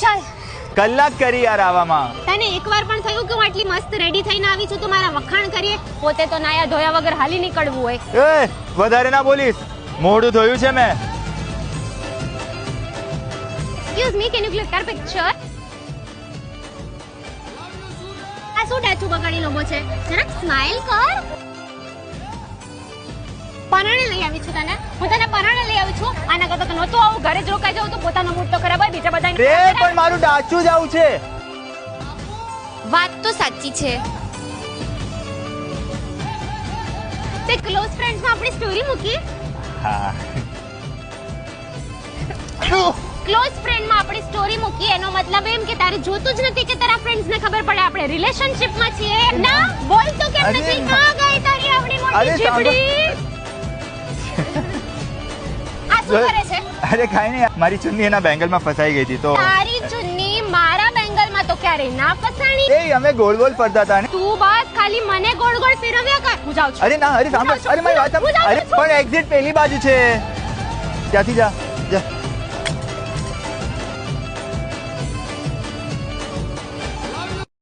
ચાલ કલાક કરી યાર આવામાં. તને એકવાર પણ થયું કે હું આટલી મસ્ત રેડી થઈને આવી છું તો મારા વખાણ કરીએ? પોતે તો નાયા ધોયા વગર હાલી નીકળવું હોય. એ વધારે ના બોલીશ, મોઢું ધોયું છે મેં. Excuse me, can you click our picture? આ શું ડાચું બગાડી લોબો છે? જરાક સ્માઈલ કર. પરાણે લઈ આવી છું તને. હું તને પરાણે લઈ આવી છું. આના કરતા તો નહોતું આવું, ઘરે જ રોકાઈ જાઉં તો પોતાનો મૂડ તો ખરાબ હોય, બીજા બધાને રે પણ મારું ડાચું જ આવું છે. વાત તો સાચી છે. તે ક્લોઝ ફ્રેન્ડ્સ માં આપણી સ્ટોરી મૂકી. હા ક્લોઝ ફ્રેન્ડ માં આપણી સ્ટોરી મૂકી એનો મતલબ એમ કે તારે જોતું જ નથી કે તારા ફ્રેન્ડ્સ ને ખબર પડે આપણે રિલેશનશિપ માં છીએ. ના બોલ તો કેમ નથી? ના ગઈ તારી આપણી મોટી જીબડી. આ શું કરે છે? અરે કાઈ નહીં, મારી ચુન્ની એના બેંગલ માં ફસાઈ ગઈ હતી તો. તારી ચુન્ની મારા બેંગલ માં તો ક્યારે ના ફસાણી. એ અમે ગોળ ગોળ ફરતા હતા ને. તું બસ ખાલી મને ગોળ ગોળ ફેરવ્યા કર. હું જાઉં છું. અરે ના, અરે સાંભળ, અરે મારી વાત સાંભળ. અરે પણ એક્ઝિટ પેલી બાજુ છે, ત્યાંથી જા જા.